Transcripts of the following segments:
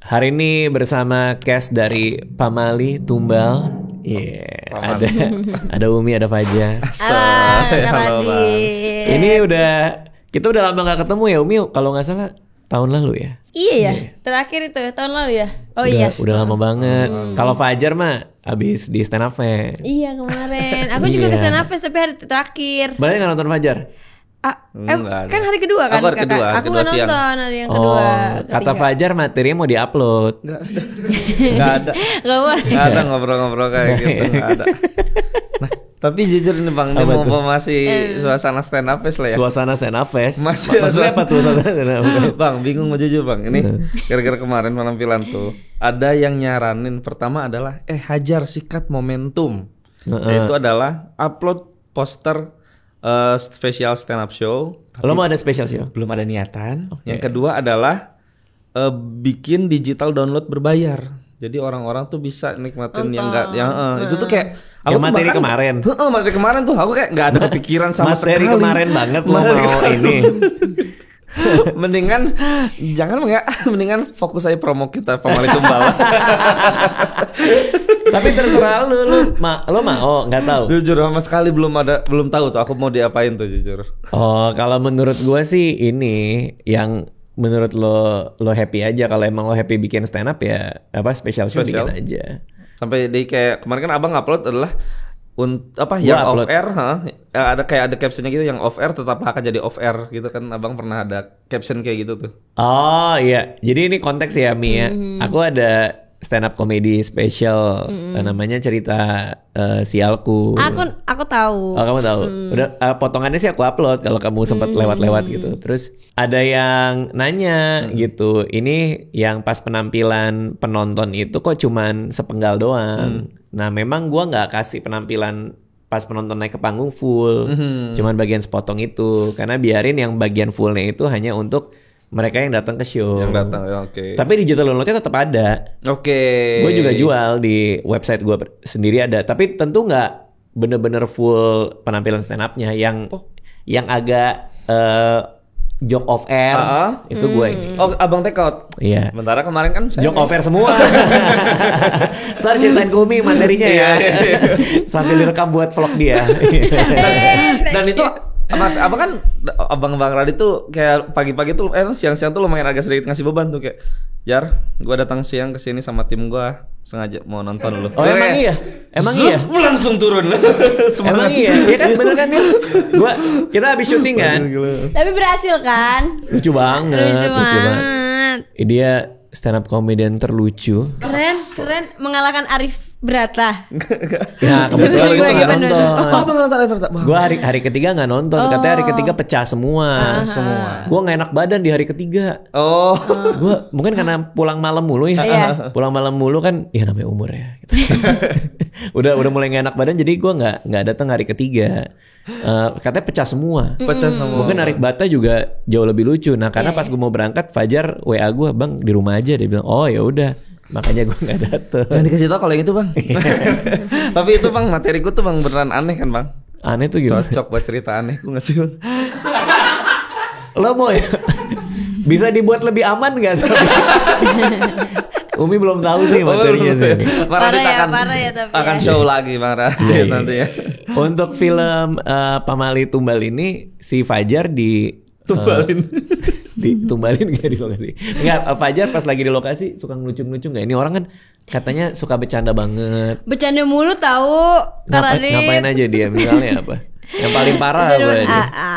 Hari ini bersama cast dari Pamali Tumbal. Ada Umi, ada Fajar. Halo Bang. Ini kita udah lama gak ketemu ya Umi, kalau gak salah tahun lalu ya. Iya ya, terakhir itu tahun lalu ya. Iya. Udah lama banget. Kalau Fajar mah abis di Stand Up Fest. Iya kemarin. Aku juga ke Stand Up Fest tapi hari terakhir. Banyak gak nonton Fajar? Kan hari kedua kan? Aku nggak nonton hari yang kedua. Kata Fajar materinya mau diupload. Nggak ada. Nggak ada ngobrol-ngobrol kayak gitu. Nggak ada. Nah, tapi jujur nih Bang, ini mau masih suasana Stand Up Fest lah ya. Suasana Stand Up Fest. Maksudnya apa tuh suasana Stand Up Fest? Bang, bingung mau jujur Bang. Ini gara-gara kemarin penampilan tuh ada yang nyaranin, pertama adalah hajar sikat momentum. Itu adalah upload poster special stand up show. Lo mau ada special show? Belum ada niatan. Yang kedua adalah bikin digital download berbayar. Jadi orang-orang tuh bisa nikmatin itu tuh kayak aku materi kemarin. Materi kemarin tuh aku kayak nggak ada kepikiran sama sekali. Materi kemarin banget lo mau ini. Mendingan fokus aja promo kita Pamali Tumbal. Tapi terserah lo mau nggak tahu. Jujur sama sekali belum tahu tuh aku mau diapain tuh jujur. Oh, kalau menurut gua sih ini yang menurut lo happy aja. Kalau emang lo happy bikin stand up ya special show bikin aja. Sampai di kayak kemarin kan abang upload adalah yang off air, ada captionnya gitu, yang off air tetap akan jadi off air gitu kan, abang pernah ada caption kayak gitu tuh. Oh iya, jadi ini konteks ya Mi ya. Aku ada stand up comedy special namanya cerita sialku. Aku tahu. Oh kamu tahu. Udah potongannya sih aku upload kalau kamu sempat lewat-lewat gitu. Terus ada yang nanya gitu, ini yang pas penampilan penonton itu kok cuman sepenggal doang. Nah memang gua nggak kasih penampilan pas penonton naik ke panggung full, cuman bagian sepotong itu, karena biarin yang bagian fullnya itu hanya untuk mereka yang datang ke show. Yang datang, oke. Tapi digital downloadnya tetap ada. Oke. Gue juga jual di website gue sendiri ada. Tapi tentu nggak bener-bener full penampilan stand up-nya. Yang agak joke off air itu gue ini. Oh, abang take out. Iya. Sementara kemarin kan joke off air semua. Ntar ceritain ke Umi materinya ya. Sambil direkam buat vlog dia. Dan itu abang kan abang Radit tuh kayak pagi-pagi tuh siang-siang tuh lumayan agak sedikit ngasih beban tuh kayak, Jar, gue datang siang kesini sama tim gue sengaja mau nonton lu. Oh emang iya? Iya? Langsung turun. Emang iya? Iya kan bener kan nih? Kita habis syuting kan? Tapi berhasil kan? Lucu banget. Dia stand up comedian terlucu. Keren mengalahkan Arif Brata. Ya kebetulan gue gak nonton. Gue hari ketiga gak nonton. Katanya hari ketiga pecah semua. Gue gak enak badan di hari ketiga. Gue mungkin karena pulang malam mulu ya. Pulang malam mulu kan, ya namanya umur ya. Udah mulai gak enak badan. Jadi gue gak datang hari ketiga. Katanya pecah semua. Mungkin Arif Bata juga jauh lebih lucu. Nah karena pas gue mau berangkat, Fajar WA gue, Bang di rumah aja. Dia bilang, oh ya udah, makanya gue nggak dateng. Jangan dikasih tau kalau yang itu Bang. Tapi itu Bang, materiku tuh Bang beneran aneh kan Bang. Aneh tuh gimana? Cocok buat cerita aneh, gue nggak sih Bang. Lo mau ya? Bisa dibuat lebih aman gak? Umi belum tahu sih materinya sih. Parah ya tapi akan show lagi Bang Radit nanti ya. Untuk film Pamali Tumbal ini si Fajar ditumbalin gak di lokasi? Enggak, Fajar pas lagi di lokasi suka ngelucu-ngelucu gak? Ini orang kan katanya suka bercanda banget. Bercanda mulu tahu. Ngapain aja dia? Misalnya apa? Yang paling parah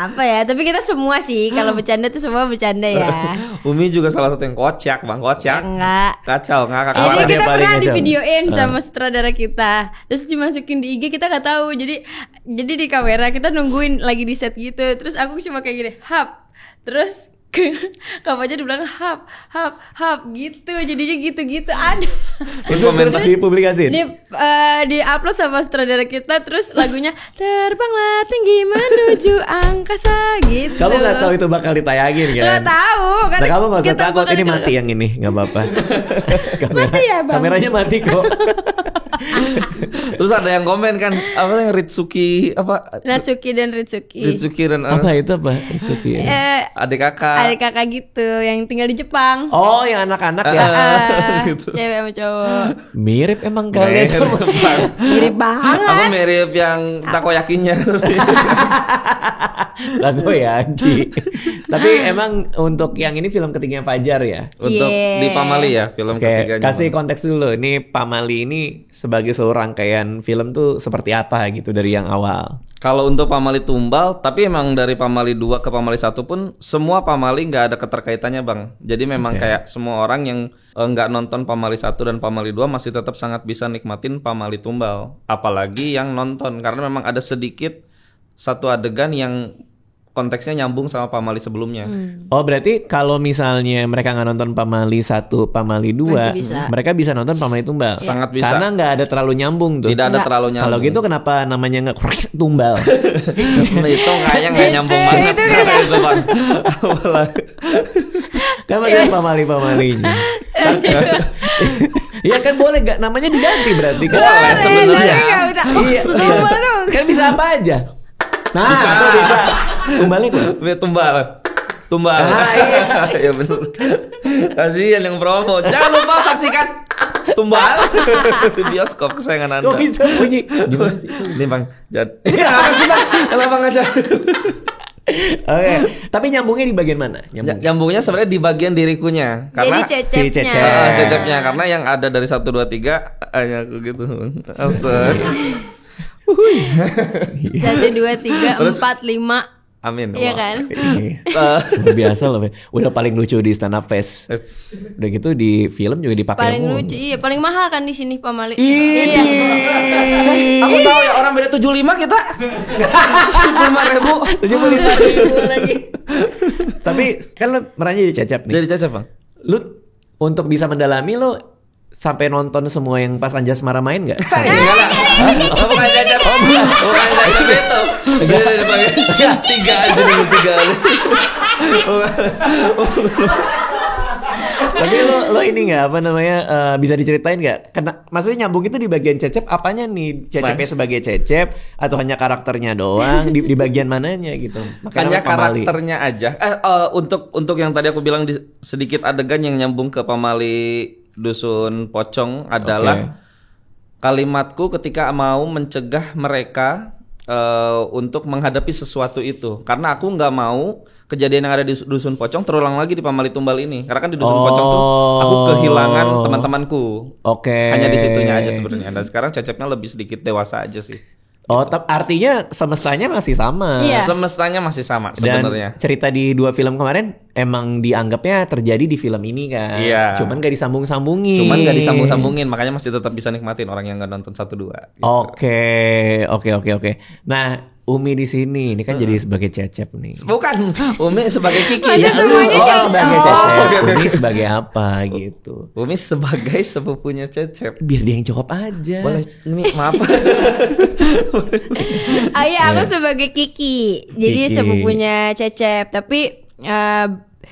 apa ya? Tapi kita semua sih kalau bercanda tuh semua bercanda ya. Umi juga salah satu yang kocak Bang, kocak. Enggak. Kacau, ngakak. Ini kita pernah di videoin sama sutradara kita. Terus dimasukin di IG, kita nggak tahu. Jadi di kamera kita nungguin lagi di set gitu. Terus aku cuma kayak gini, hap. Terus Kak Fajar bilang hap gitu, jadinya gitu ada. Terus komentar dipublikasiin. Di upload sama sutradara kita, terus lagunya terbanglah tinggi menuju angkasa gitu. Kamu nggak tahu itu bakal ditayangin kan? Nggak tahu. Nah, kamu nggak usah takut, ini mati yang ini nggak apa-apa. Mati ya Bang? Kameranya mati kok. Terus ada yang komen kan, apa yang Ritsuki apa? Natsuki dan Ritsuki. Ritsuki dan Apa itu apa? Ritsuki. adik kakak. Adik kakak gitu yang tinggal di Jepang. Oh, yang anak-anak ya. Gitu. Cewek sama cowok. Mirip emang kalian semua. Mirip banget. Aku mirip yang takoyakinya. Takoyaki. Tapi emang untuk yang ini film ketiganya Fajar ya. Untuk di Pamali ya, film ketiganya. Kasih konteks dulu. Ini Pamali ini sebagai seluruh rangkaian film tuh seperti apa gitu dari yang awal. Kalau untuk Pamali Tumbal, tapi emang dari Pamali 2 ke Pamali 1 pun semua Pamali nggak ada keterkaitannya Bang. Jadi memang kayak semua orang yang nggak nonton Pamali 1 dan Pamali 2 masih tetap sangat bisa nikmatin Pamali Tumbal. Apalagi yang nonton, karena memang ada sedikit satu adegan yang konteksnya nyambung sama Pamali sebelumnya. Oh berarti kalau misalnya mereka nggak nonton Pamali 1, Pamali 2, mereka bisa nonton Pamali Tumbal. Sangat bisa. Karena nggak ada terlalu nyambung tuh. Tidak ada terlalu nyambung. Kalau gitu kenapa namanya nggak tumbal? Itu kayaknya nggak nyambung banget cara itu Bang. Kan masih ada Pamali-Pamalinya. Iya kan boleh gak namanya diganti berarti kan? Boleh sebenarnya. Iya. Kan bisa apa aja. Nah, bisa. Tumbalnya kok. Tumbal. Ah, iya. Ya benar. Kasihan yang promo. Jangan lupa saksikan Tumbal di bioskop kesayangan Anda. Kok bisa bunyi? Gimana sih? Ini Bang. Iya, apa sih Bang? Kalau Bang aja. Oke, tapi nyambungnya di bagian mana? Nyambungnya sebenarnya di bagian dirikunya. Karena jadi si cecepnya. cecepnya karena yang ada dari 1 2 3 hanya aku gitu. Asal. 1, 2, 3, 4, 5. Amin. Iya kan? Luar biasa loh. Udah paling lucu di stand up fest. Udah gitu di film juga dipakai. Paling lucu, iya paling mahal kan di sini Pamali. Iya. Aku tahu ya orang beda 75 kita. 75.000 lagi. Tapi kan lo perannya jadi Cecep nih. Jadi Cecep Bang. Lu untuk bisa mendalami lo sampai nonton semua yang pas Anjas Mara main nggak? Bukan Cecep. Bukan Cecep itu. Dia 3 aja dulu 3. Tapi lo ini nggak apa namanya bisa diceritain nggak? Maksudnya nyambung itu di bagian Cecep apanya nih? Cecepnya sebagai Cecep atau hanya karakternya doang? Di bagian mananya gitu? Hanya karakternya aja. Untuk yang tadi aku bilang sedikit adegan yang nyambung ke Pamali Dusun Pocong adalah kalimatku ketika mau mencegah mereka untuk menghadapi sesuatu itu. Karena aku nggak mau kejadian yang ada di Dusun Pocong terulang lagi di Pamali Tumbal ini. Karena kan di Dusun Pocong tuh aku kehilangan teman-temanku. Hanya di situnya aja sebenarnya. Dan sekarang Cecepnya lebih sedikit dewasa aja sih. Oh, artinya semestanya masih sama. Iya. Semestanya masih sama sebenarnya. Dan cerita di 2 film kemarin emang dianggapnya terjadi di film ini kan. Iya. Cuman gak disambung-sambungin. Makanya masih tetap bisa nikmatin orang yang gak nonton 1 2. Gitu. Oke. Nah, Umi di sini ini kan jadi sebagai Cecep nih. Bukan, Umi sebagai Kiki. Ya, sebagai Cecep. Umi sebagai apa gitu? Umi sebagai sepupunya Cecep. Biar dia yang jawab aja. Boleh, Umi maaf. Aku sebagai Kiki. Jadi sepupunya Cecep. Tapi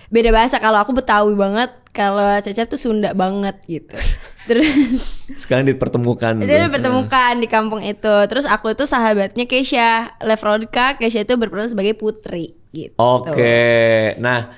beda bahasa. Kalau aku Betawi banget, kalau Cecep tuh Sunda banget gitu. Terus sekarang dipertemukan. Dipertemukan di kampung itu. Terus aku tuh sahabatnya Keisha Levrodka. Keisha itu berperan sebagai putri gitu. Oke. Nah,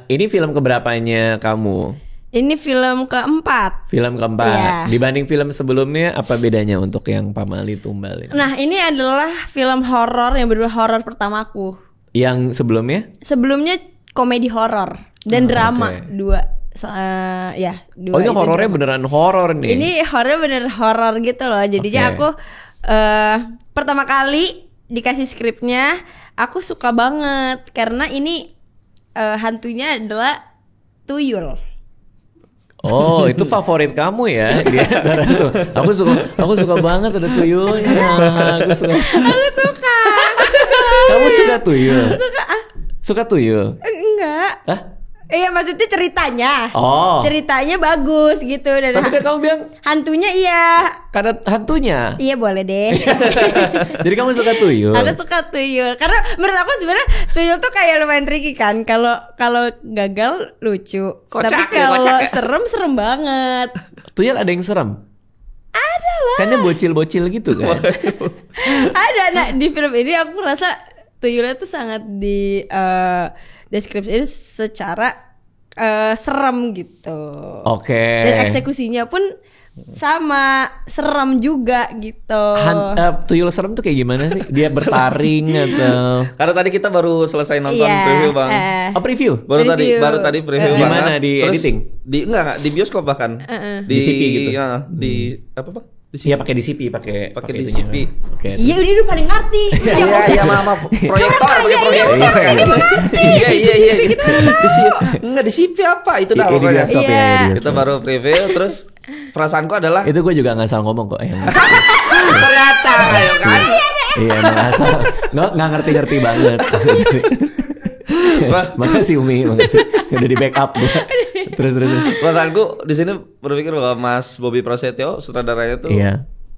ini film keberapanya kamu? Ini film keempat. Film keempat. Iya. Dibanding film sebelumnya apa bedanya untuk yang Pamali Tumbal ini? Nah, ini adalah film horor yang benar horor pertamaku. Yang sebelumnya? Sebelumnya komedi horor dan drama dua. Oh ini horornya beneran horor nih. Ini horornya bener horor gitu loh. Jadinya aku pertama kali dikasih skripnya, aku suka banget karena ini hantunya adalah tuyul. Oh itu favorit kamu ya di antara aku suka banget ada tuyulnya. Aku suka. Kamu suka tuyul? Suka tuyul? Enggak. Hah? Iya maksudnya ceritanya. Ceritanya bagus gitu. Dan tapi kan kamu bilang hantunya iya. Karena hantunya. Iya boleh deh. Jadi kamu suka tuyul? Aku suka tuyul. Karena menurut aku sebenarnya tuyul tuh kayak lumayan tricky kan. Kalau gagal lucu. Tapi kalau serem banget. Tuyul ada yang serem? Ada lah. Kan dia bocil-bocil gitu kan. Ada. Nah di film ini aku merasa tuyulnya tuh sangat di deskripsi secara serem gitu. Oke. Dan eksekusinya pun sama serem juga gitu. Tuyul serem tuh kayak gimana sih? Dia bertaring atau? Karena tadi kita baru selesai nonton preview bang. Preview? Baru tadi preview Di mana? Di terus editing? Enggak di bioskop bahkan. Di CP gitu. Di apa bang? Iya pakai DCP, pakai DCP. Iya udah paling ngerti. Iya maaf proyektor pakai proyektor kan. Iya. Enggak DCP apa itu dah pokoknya. Kita baru preview terus perasaanku adalah itu gue juga nggak salah ngomong kok ternyata ayo kan. Iya nggak ngerti banget. Makasih Umi, makasih udah di backup gue. Terus. Perasaanku di sini berpikir bahwa Mas Bobby Prasetyo sutradaranya tuh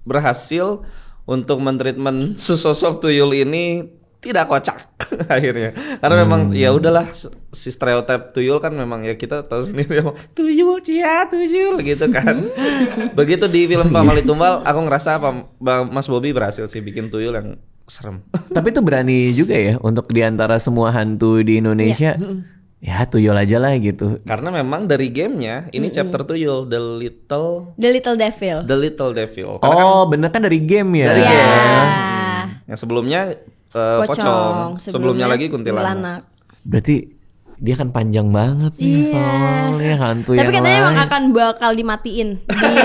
berhasil untuk mentreatment sesosok tuyul ini tidak kocak akhirnya. Karena memang ya udahlah si stereotip tuyul kan memang ya kita tahu sendiri tuyul gitu kan. Begitu di film Pamali Tumbal aku ngerasa Mas Bobby berhasil sih bikin tuyul yang serem. Tapi itu berani juga ya untuk diantara semua hantu di Indonesia. Ya tuyul aja lah gitu. Karena memang dari gamenya ini chapter tuyul The Little Devil. Karena bener kan dari game ya. Dari game. Yang sebelumnya pocong. Sebelumnya lagi kuntilanak. Berarti dia kan panjang banget sih. Ya, hantu. Tapi yang katanya lain emang akan bakal dimatiin di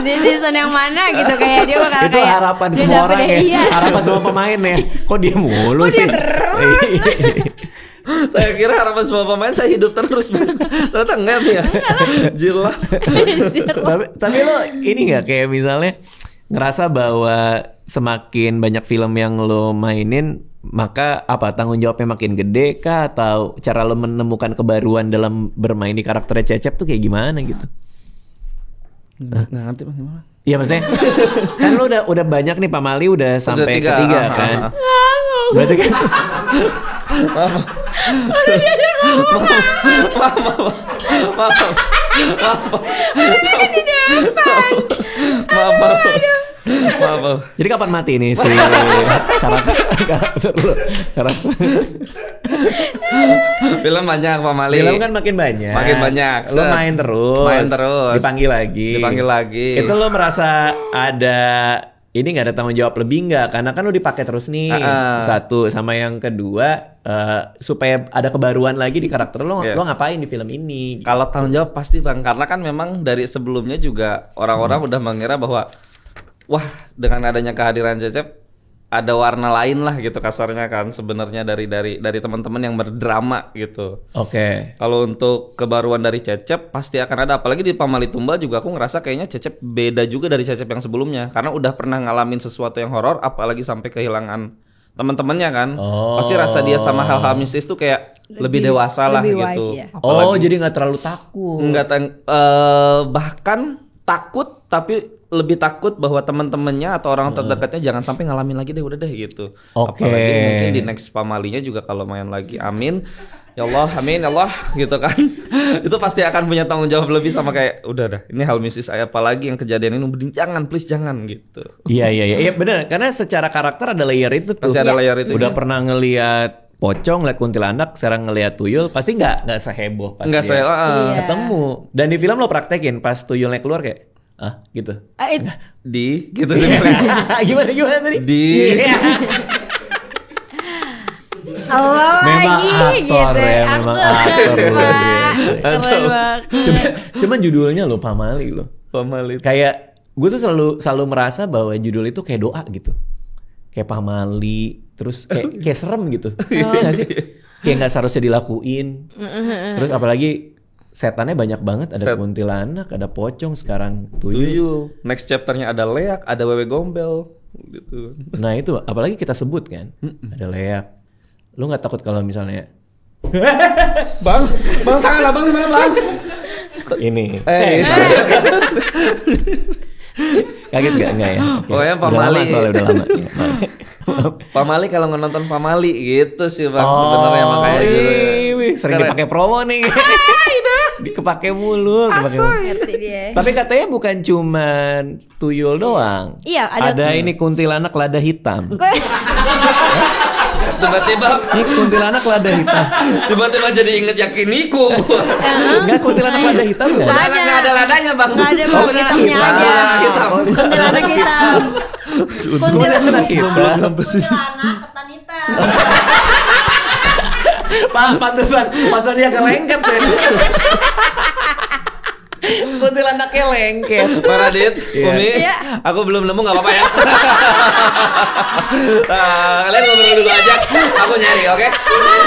di season yang mana gitu kayak dia bakal itu kayak harapan semua orang ya. Iya. Harapan semua pemain ya. Kok dia mulu sih? Saya kira harapan semua pemain saya hidup terus. Ternyata enggak ya. Jilat. Tapi lo ini nggak kayak misalnya ngerasa bahwa semakin banyak film yang lo mainin maka apa tanggung jawabnya makin gede kah atau cara lo menemukan kebaruan dalam bermain di karakternya Cecep tuh kayak gimana gitu? Nggak ngerti bang gimana? Iya maksudnya kan lo udah banyak nih Pamali udah sampai ketiga kan? Berarti kan Maaf. Jadi kapan mati nih si karakter lo? Film banyak Pamali. Film kan makin banyak. Lo main terus. Dipanggil lagi. Itu lo merasa ada ini nggak ada tanggung jawab lebih nggak? Karena kan lo dipakai terus nih. Satu sama yang kedua supaya ada kebaruan lagi di karakter lo. Lo ngapain di film ini? Kalau tanggung jawab pasti bang. Karena kan memang dari sebelumnya juga orang-orang udah mengira bahwa wah dengan adanya kehadiran Cecep ada warna lain lah gitu kasarnya kan sebenarnya dari teman-teman yang berdrama gitu. Oke. Kalau untuk kebaruan dari Cecep pasti akan ada, apalagi di Pamali Tumbal juga aku ngerasa kayaknya Cecep beda juga dari Cecep yang sebelumnya karena udah pernah ngalamin sesuatu yang horor apalagi sampai kehilangan teman-temannya kan. Pasti rasa dia sama hal-hal mistis tuh kayak lebih dewasa lah gitu. Ya. Jadi nggak terlalu takut. Bahkan takut tapi lebih takut bahwa teman-temannya atau orang terdekatnya jangan sampai ngalamin lagi deh udah deh gitu. Apalagi mungkin di next Pamalinya juga kalau main lagi amin ya Allah gitu kan. Itu pasti akan punya tanggung jawab lebih sama kayak udah dah ini hal mistis apalagi yang kejadian ini jangan gitu. Iya benar karena secara karakter ada layer itu tuh. Pasti ada layer itu. Udah pernah ngelihat pocong, lihat kuntilanak, sekarang ngelihat tuyul pasti nggak seheboh pas ketemu. Dan di film lo praktekin pas tuyulnya keluar kayak gitu. Gitu sih. Gimana tadi? Memang aktor Cuman judulnya lo Pamali. Kayak gue tuh selalu merasa bahwa judul itu kayak doa gitu. Kayak Pamali, terus kayak serem gitu. Iya gak sih? Kayak gak seharusnya dilakuin. Terus apalagi setannya banyak banget, ada kuntilanak, ada pocong, sekarang tuyul. Next chapternya ada leak, ada wewe gombel gitu. Nah itu apalagi kita sebut kan, ada leak. Lu nggak takut kalau misalnya bang jangan bang gimana bang? Ini kaget nggak ya? Pokoknya Pamali soalnya udah lama. Pamali kalau nonton Pamali gitu sih bang sebenarnya makanya sering dipakai promo nih. Kepake mulu. Ngerti dia. Tapi katanya bukan cuman tuyul doang. Iya, ada ini kuntilanak lada hitam. Tiba-tiba Ini kuntilanak lada hitam. Tiba-tiba jadi inget Yakiniku. Enggak, kuntilanak lada hitam enggak ada. Nggak ada ladanya bang. Nggak ada, bang, hitamnya aja. Kuntilanak hitam. Kuntilanak hitam. Kuntilanak ketan hitam. Pantesan dia kelengket ya. Kuntilanaknya lengket. Pak Radit, Umi, aku belum nemu, nggak apa-apa ya. Kalian ngobrol dulu aja, aku nyari, oke?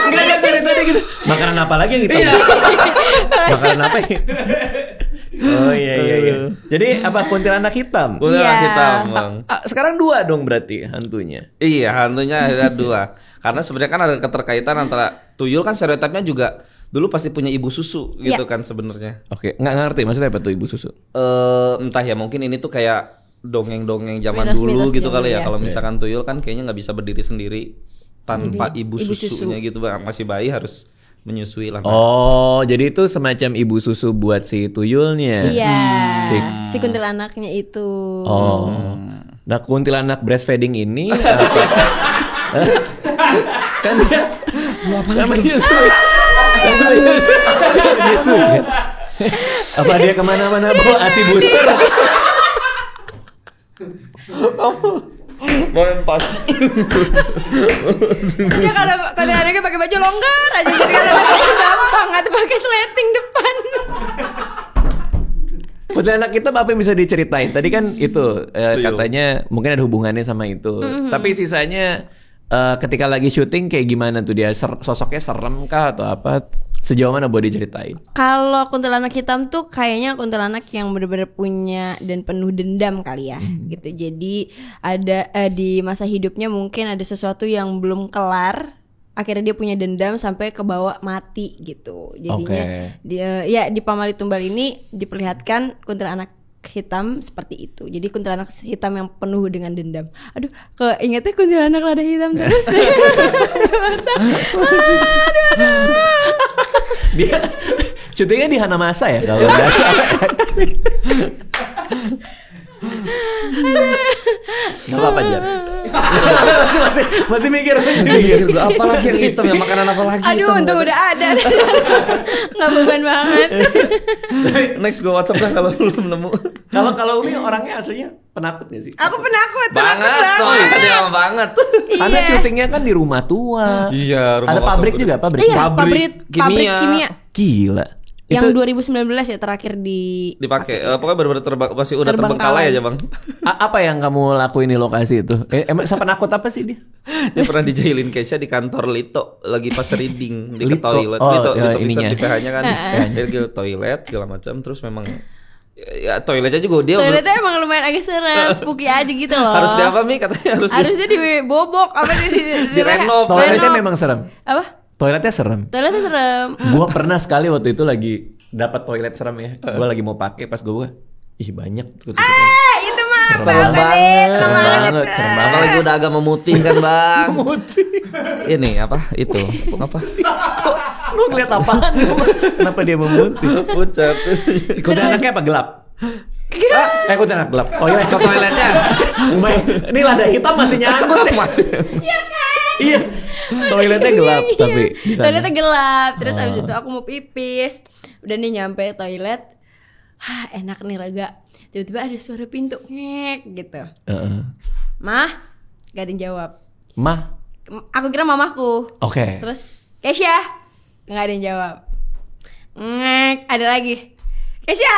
Enggak ada dari tadi gitu. Makanan apa lagi yang hitam? Makanan apa ya? Oh iya. Jadi apa kuntilanak hitam? Kuntilanak hitam, bang. Sekarang 2 dong berarti hantunya. Iya, hantunya ada 2. Karena sebenarnya kan ada keterkaitan antara tuyul kan stereotipnya juga dulu pasti punya ibu susu gitu kan sebenarnya. Oke, nggak ngerti maksudnya apa tuh ibu susu? Entah ya, mungkin ini tuh kayak dongeng-dongeng zaman Mitos dulu gitu zaman kali ya. ya. Kalau misalkan tuyul kan kayaknya nggak bisa berdiri sendiri tanpa ibu susunya gitu, bang. Masih bayi harus menyusui lah. Oh, jadi itu semacam ibu susu buat si tuyulnya. Iya. Si kuntilanaknya itu. Oh. Nah, kuntilanak breastfeeding ini apa? Kan dia namanya nyusui. Nyusui. Apa dia kemana-mana bawa ASI booster? Main pasti. Dia kalau adanya pakai baju longgar aja, jadi kadang-kadang gampang atau pakai sleting depan. Kuntilanak kita apa yang bisa diceritain? Tadi kan itu katanya mungkin ada hubungannya sama itu. Tapi sisanya ketika lagi syuting kayak gimana tuh dia? Sosoknya serem kah atau apa? Sejauh mana boleh diceritain? Kalau kuntilanak hitam tuh kayaknya kuntilanak yang benar-benar punya dan penuh dendam kali ya, gitu. Jadi ada di masa hidupnya mungkin ada sesuatu yang belum kelar, akhirnya dia punya dendam sampai kebawa mati gitu. Jadinya dia ya di Pamali Tumbal ini diperlihatkan kuntilanak hitam seperti itu. Jadi kuntilanak hitam yang penuh dengan dendam. Aduh, keingetnya kuntilanak lada hitam terus. Dia syutingnya di Hanamasa ya kalau nggak salah. Nggak apa-apa Jar. masih mikir. Apa lagi yang hitam ya, makanan apa lagi? Aduh, untung udah ada. Nggak beban banget. Next gue WhatsApp lah kalau belum nemu. Kalau Umi orangnya aslinya penakut gak sih? Aku penakut banget. Dia banget. Karena syutingnya kan di rumah tua. Iya, ada pabrik juga, pabrik kimia. Gila. Yang itu 2019 ya terakhir dipakai. Pokoknya benar-benar masih udah terbengkalai aja, Bang. Apa yang kamu lakuin di lokasi itu? Emang penakut apa sih dia? Dia pernah dijailin Keisha di kantor Lito lagi pas reading di ke Lito. toilet. Lito ininya. Di PH-nya kan. Dia ke toilet segala macam, terus memang ya toiletnya juga dia. Toiletnya emang lumayan agak serem, spooky aja gitu loh. Harus di apa Mi? Katanya harusnya dibobok apa di renov. Toiletnya memang serem. Apa? Toiletnya serem. Gua pernah sekali waktu itu lagi dapat toilet serem ya. Gua lagi mau pakai pas gua ih banyak. Itu mah serem banget. Apalagi udah agak memutih kan, Bang. Memutih. Ini apa? Itu. Apa? Lu ngeliat apaan? Kenapa dia memutih? Pucat. Kuntilanaknya apa gelap? Kuntilanak gelap. Oh iya, ke toiletnya. Ini lada hitam masih nyangkut deh. Masih. Iya kan? Iya. Toiletnya gelap tapi toiletnya gelap. Terus abis itu aku mau pipis. Udah nih nyampe toilet. Enak nih lega. Tiba-tiba ada suara pintu ngek gitu. Mah, gak ada yang jawab. Mah? Aku kira mamaku. Oke. Terus Keisha, gak ada yang jawab. Ngek, ada lagi. Keisha.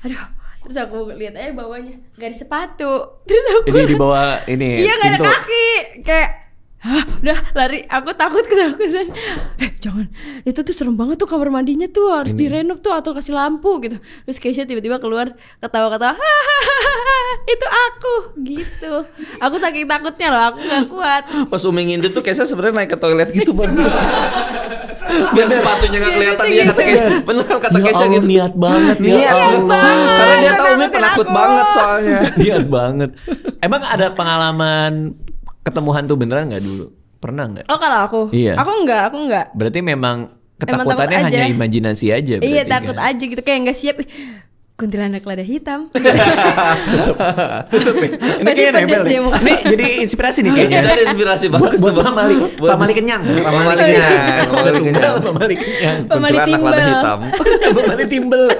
Aduh. Terus aku lihat aja bawahnya gak ada sepatu. Terus aku ini di bawah ini. Iya, gak ada kaki. Kayak udah lari, aku ketakutan. Jangan, itu tuh serem banget tuh kamar mandinya tuh harus direnov tuh atau kasih lampu gitu. Terus Keisha tiba-tiba keluar ketawa-ketawa, itu aku gitu. Aku saking takutnya loh, aku gak kuat. Pas Umi ngintip tuh Keisha sebenarnya naik ke toilet gitu, Bang. Biar sepatunya gak kelihatan dia gitu. kata Keisha. Beneran kata Keisha gitu. Niat banget ya Allah. Karena dia tahu Umi penakut banget soalnya. Niat banget. Emang ada pengalaman ketemu hantu beneran nggak dulu? Pernah nggak? Oh kalau aku? Iya. Aku enggak. Berarti memang ketakutannya hanya imajinasi aja. Iya takut aja gitu, kayak nggak siap. Kuntilanak lada hitam. Ini kayaknya nempel nih. Ini jadi inspirasi nih kayaknya. Jadi inspirasi bagus buat pamali kenyang. Pamali kenyang. Pamali timbel. Lada hitam. Pamali timbel.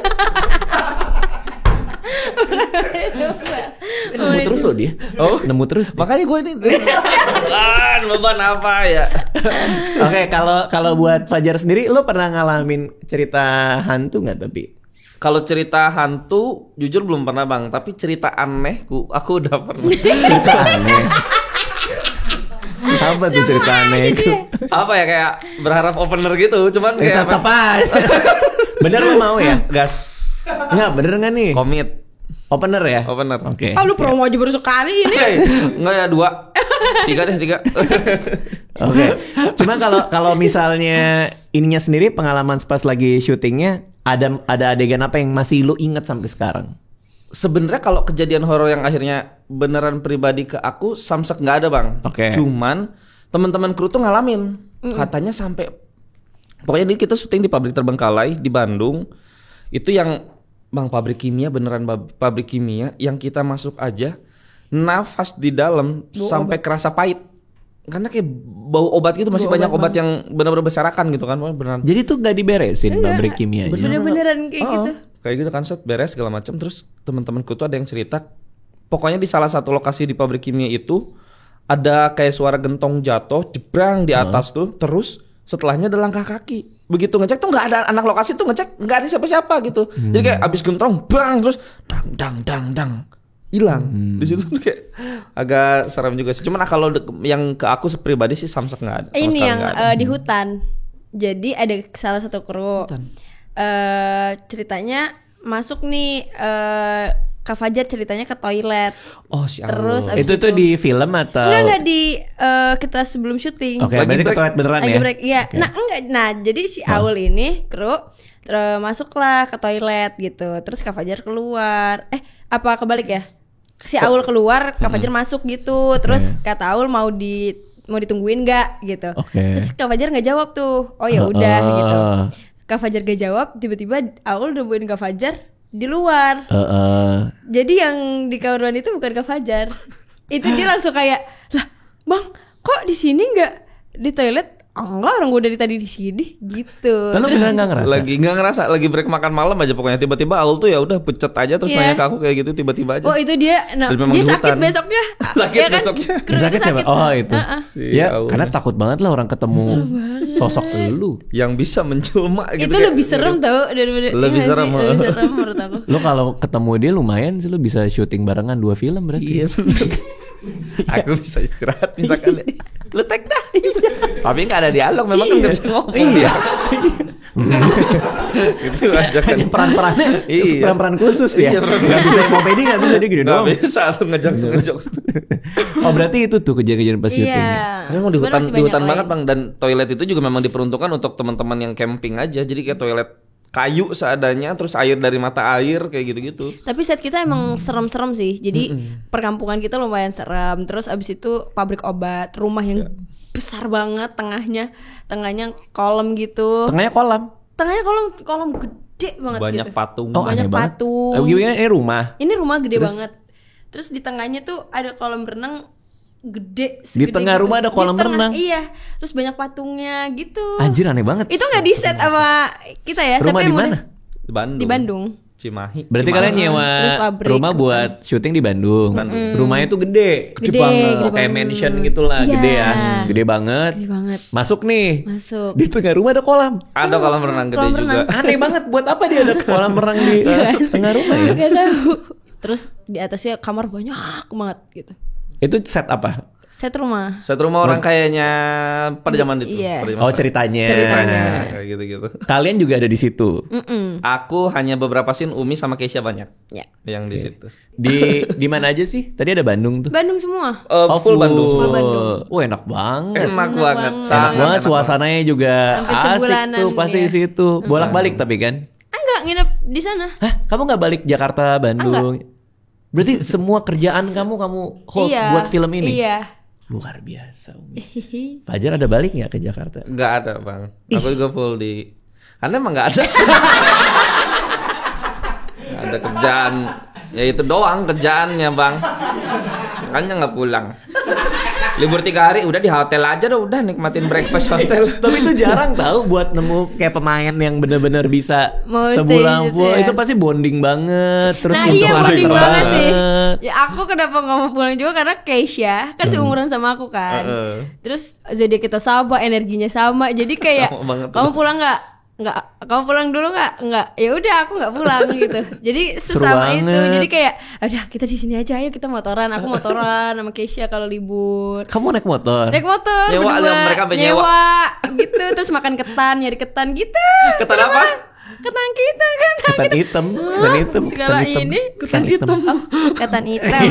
Nemu terus loh dia. Nemu terus. Makanya gue ini beban apa ya? Oke, kalau buat Fajar sendiri, lo pernah ngalamin cerita hantu nggak tapi? Kalau cerita hantu, jujur belum pernah bang. Tapi cerita anehku, aku udah pernah. Cerita aneh. Apa tuh cerita aneh? Apa ya, kayak berharap opener gitu. Cuman kayak tetap aja. Bener lo mau ya? Gas. Enggak, bener nggak nih? Komit. Opener ya? Opener. Oke. Lu promo aja baru sekali ini. Enggak ya, 2 3 Oke. Cuma kalau misalnya ininya sendiri, pengalaman pas lagi syutingnya, ada adegan apa yang masih lo ingat sampai sekarang? Sebenarnya kalau kejadian horor yang akhirnya beneran pribadi ke aku, samsek nggak ada bang. Oke. Cuman teman-teman kru tuh ngalamin. Katanya sampai pokoknya kita syuting di pabrik terbengkalai di Bandung. Itu yang bang, pabrik kimia, beneran pabrik kimia, yang kita masuk aja nafas di dalam sampai kerasa pahit. Karena kayak bau obat gitu, masih banyak obat yang benar-benar berserakan gitu kan, beneran. Jadi tuh gak diberesin pabrik kimianya. Bener-beneran kayak gitu. Kayak gitu kan, set beres segala macam. Terus teman-temanku tuh ada yang cerita, pokoknya di salah satu lokasi di pabrik kimia itu ada kayak suara gentong jatuh, jebrang di atas tuh, terus setelahnya ada langkah kaki. Begitu ngecek tuh nggak ada anak lokasi tuh, ngecek nggak ada siapa-siapa gitu. Jadi kayak abis gentong, bang, terus dang hilang. Di situ kayak agak serem juga sih. Cuman kalau yang ke aku pribadi sih samsek nggak ada. Ini yang di hutan. Jadi ada salah satu kru. Ceritanya masuk nih, Kak Fajar ceritanya ke toilet. Oh si Terus itu tuh di film atau? Enggak di kita sebelum syuting. Oke, berarti ke toilet beneran lagi ya? Break, iya. Okay. Nah jadi si Aul ini kru masuklah ke toilet gitu. Terus Kak Fajar keluar. Apa kebalik ya? Si Aul keluar, Kak Fajar masuk gitu. Terus kata Aul mau ditungguin nggak gitu. Terus Kak Fajar nggak jawab tuh. Oh ya udah gitu. Kak Fajar gak jawab, tiba-tiba Aul nungguin Kak Fajar di luar. Jadi yang di kamar mandi itu bukan Kak Fajar. Itu dia langsung kayak, "Lah, Bang, kok di sini nggak di toilet?" Enggak, orang gue dari tadi di sini gitu. Tapi bisa nggak ngerasa? Nggak ngerasa, lagi break makan malam aja pokoknya, tiba-tiba Aul tuh ya udah pucet aja terus nanya ke aku kayak gitu tiba-tiba aja. Oh itu dia, dia sakit besoknya. Sakit ya kan? Besoknya. Sakit siapa? Oh itu. Ya karena takut banget lah orang ketemu sosok lu yang bisa menjelma gitu. Itu lebih serem tau daripada lebih serem menurut aku. Lu kalau ketemu dia lumayan sih, lu bisa syuting barengan 2 film berarti. Iya. Aku bisa istirahat misalkan. Lu tag dah. Tapi nggak ada dialog, memang kan nggak bisa ngomong. Iya. Itu aja kan peran-perannya. Peran-peran khusus ya. Nggak bisa komedi, nggak bisa dia gini doang. Nggak bisa lu ngejok. Oh berarti itu tuh kejadian pas syutingnya. Memang di hutan banget bang, dan toilet itu juga memang diperuntukkan untuk teman-teman yang camping aja. Jadi kayak toilet kayu seadanya, terus air dari mata air kayak gitu-gitu. Tapi set kita emang serem-serem sih. Jadi perkampungan kita lumayan serem. Terus abis itu pabrik obat, rumah yang besar banget, tengahnya kolam gitu. Tengahnya kolam gede banget. Banyak gitu. patung. Oh, banyak patung. Gimana ini rumah? Ini rumah gede banget. Terus di tengahnya tuh ada kolam renang gede. Di tengah rumah ada kolam renang. Iya. Terus banyak patungnya gitu. Anjir aneh banget. Itu nggak di set sama kita ya. Rumah di mana? Di Bandung. Cimahi. Berarti kalian nyewa rumah buat syuting di Bandung. Rumahnya tuh gede banget. Kayak mansion gitulah, gede ya. Gede banget. Masuk nih. Di tengah rumah ada kolam. Ada kolam renang gede juga. Aneh banget, buat apa dia ada kolam renang di tengah rumah ya? Gak tahu. Terus di atasnya kamar banyak banget gitu. Itu set apa? Set rumah orang kayaknya pada zaman itu. Iya. Oh ceritanya. Kayak gitu-gitu. Kalian juga ada di situ. Aku hanya beberapa scene, Umi sama Keisha banyak. Ya. Yang di situ. Di mana aja sih? Tadi ada Bandung tuh. Bandung semua. Full Bandung. Wah enak banget. Enak banget. Enak banget, suasananya juga asik tuh pasti di situ. Bolak-balik tapi kan? Enggak, nginep di sana. Hah? Kamu nggak balik Jakarta, Bandung? Berarti semua kerjaan kamu hold buat film ini? Iya. Luar biasa, Umi. Fajar ada balik nggak ke Jakarta? Nggak ada bang. Aku juga full di. Karena emang nggak ada. Nggak ada kerjaan. Ya itu doang kerjaannya bang. Makanya nggak pulang. Libur 3 hari udah di hotel aja udah nikmatin breakfast hotel. Tapi itu jarang tahu buat nemu kayak pemain yang benar-benar bisa Mau sebulan stay full. gitu ya. Itu pasti bonding banget. Terus Nah untuk iya hari bonding terbang. banget sih. Ya aku kenapa gak mau pulang juga karena Keisha kan seumuran sama aku kan. Terus zodiak kita sama, energinya sama. Jadi kayak Sama banget kamu tuh. pulang nggak kamu pulang dulu nggak ya udah aku nggak pulang gitu. Jadi Seru sesama itu. banget. Jadi kayak udah kita di sini aja, ayo kita motoran. Aku motoran sama Keisha kalau libur. Kamu naik motor? Naik motor Nyewa, berdua, mereka nyewa. nyewa gitu. Terus makan ketan, nyari ketan gitu. Ketan apa? Ketan kita kan. Ketan hitam, ketan hitam, Segala ketan hitam. ini Ketan hitam. Oh, ketan hitam.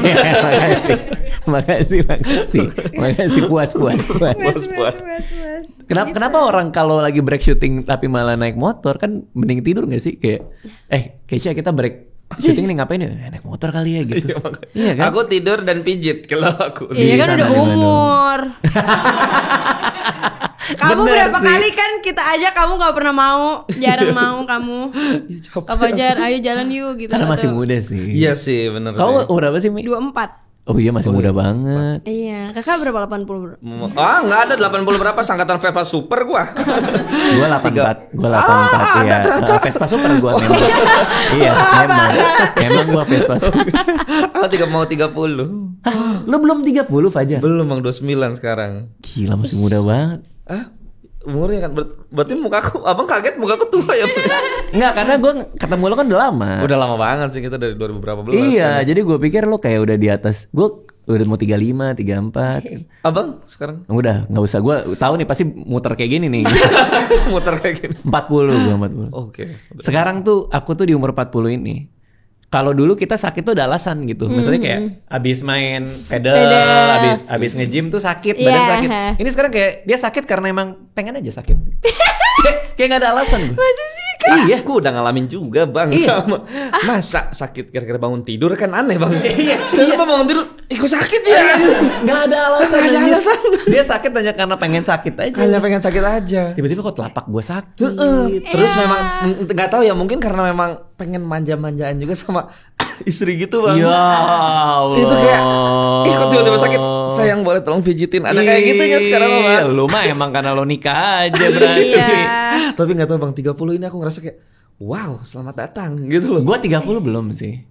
Makasih, puas. Kenapa orang kalau lagi break shooting tapi malah naik motor kan mending tidur nggak sih kayak, Keisha kita break syuting nih ngapain ya? Naik motor kali ya gitu. Iya kan? Aku tidur dan pijit kalau aku. Iya kan sana udah di mana? umur. Kamu Bener berapa sih. kali kan kita aja kamu gak pernah mau, jarang mau kamu. Kak Fajar, ayo jalan yuk gitu. Karena masih atau- muda sih. Iya sih bener. Kamu sih. berapa sih, Mi? 24. Oh iya masih muda banget. Iya, kakak berapa 80 bro? Nggak ada 80 berapa sangkatan Vespa Super gua. Gua 84. Iya. Vespa Super gua memang. Iya, memang gua Vespa Super. Aku mau 30. Lu belum 30, Fajar? Belum bang 29 sekarang. Gila masih muda banget. Umurnya kan berarti mukaku abang kaget mukaku tua ya bang? Enggak, karena gua ketemu lu kan udah lama. Udah lama banget sih kita dari 2000 berapa belas. Iya, jadi gue pikir lo kayak udah di atas. Gue udah mau 35, 34. Abang sekarang Udah, nggak usah. Gue tahu nih pasti muter kayak gini nih. muter kayak gini. 40 gue 40. Oke. Sekarang tuh aku tuh di umur 40 ini. Kalau dulu kita sakit tuh ada alasan gitu. Maksudnya kayak abis main pedal, abis nge-gym tuh sakit, badan Iya. sakit. Ini sekarang kayak dia sakit karena emang pengen aja sakit. kayak nggak ada alasan gue. Masa sih? Iya, aku udah ngalamin juga bang sama. Masa sakit gara-gara bangun tidur kan aneh bang. Iya. Kenapa bangun tidur? Ikut sakit ya? Nggak ada alasan. Nggak ada anjir. alasan. Dia sakit hanya karena pengen sakit aja. Hanya pengen sakit aja. Tiba-tiba kok telapak gue sakit. Terus memang nggak tahu ya mungkin karena memang pengen manja-manjaan juga sama istri gitu bang. Ya Allah. Itu kayak kok tiba-tiba sakit. Sayang boleh tolong pijitin. Ada kayak gitunya sekarang bang. Lu mah emang karena lo nikah aja berarti. Iya. Tapi nggak tahu bang 30 ini aku ngerasa kayak wow selamat datang gitu loh. Gue 30 belum sih.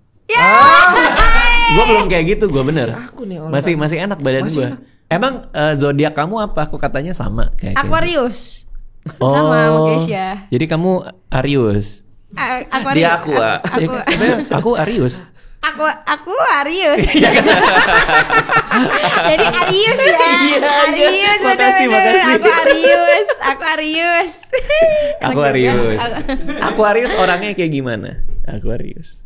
Gue belum kayak gitu, gue bener. Aku nih, masih enak badan gue. Emang zodiak kamu apa? Aku katanya sama kayak. Aquarius. Oh, Sama Keisha. jadi kamu Arius. Aquarius. Dia Aqua. Aku Arius. Aku Arius. Jadi Arius ya. Arius. Makasih, bener-bener. makasih. Aku Arius. Aku Arius. Aku Arius orangnya kayak gimana? Aku Arius.